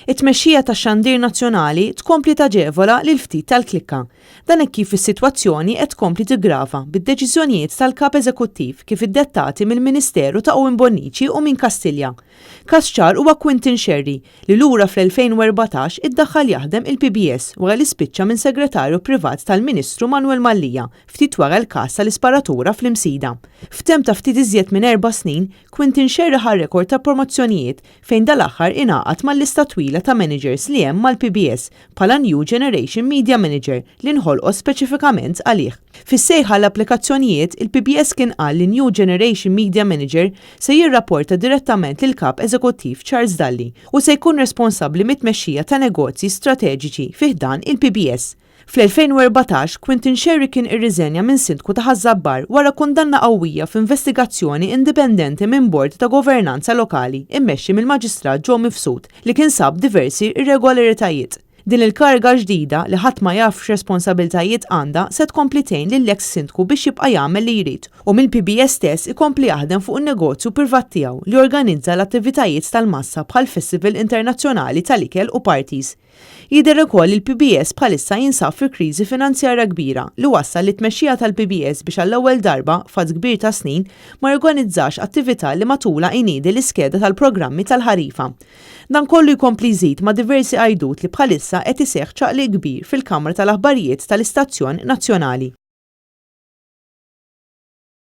It-tmexxija tax-xandir nazzjonali tkompli taġevola lil ftit tal-klikka. Dan hekk kif is-sitwazzjoni qed tkompli tiggrava bid-deċiżjonijiet tal-kap eżekuttiv kif iddettati mill-Ministeru ta' Owen Bonnici u minn Kastilja. Każ ċar huwa Quintin Sherry li lura fl-2014 iddaħħal jaħdem il-PBS wara li spiċċa minn segretarju privat tal-Ministru Manuel Mallija ftit wara l-każ tal-isparatura fl-Imsida. F'temp ta' ftit iżjed minn 4 snin, Quintin Sherry ħar rekord ta' promozzjonijiet fejn dal-aħħar ingħaqad mal-lista twila ta' managers li hemm mal-PBS bħala New Generation Media Manager li nħolqos speċifikament għalih. Fis-sejħa l-applikazzjonijiet, il-PBS kien qal li New Generation Media Manager se jirrapporta direttament lil kap eżekuttiv Charles Dalli u se jkun responsabbli mit-tmexxija ta' negozji strateġiċi fih dan il-PBS. Fl-2014, Quintin Sherry kien irriżenja minn sindku ta' Ħażabbar wara kundanna qawwija f'investigazzjoni indipendenti minn bord ta' governanza lokali immexxi mill-Maġistrat Joe Mifsud li kien sab diversi irregolaritajiet. Din il-karga ġdida li ħadd ma jafx responsabiltajiet għandha se tkompli tgħin lill-eks sindku biex jibqa' jagħmel li jrid u mill-PBS stess ikompli jaħdem fuq in-negozju privat tiegħu li organizza l-attivitajiet tal-massa bħal Festival Internazzjonali tal-Ikel u Parties. Jidher ukoll il-PBS bħalissa jinsab fi kriżi finanzjarja kbira li wassal li tmexxija tal-PBS biex għall-ewwel darba f'fatt kbir ta' snin ma jorganizzax attività li matula jniedi l-iskeda tal-programmi tal-ħarifa. Dan kollu jkompli jżid ma' diversi għajdut li bħalissa qed iseħħ ċaqliq kbir fil-Kamra tal-Aħbarijiet tal-Istazzjon Nazzjonali.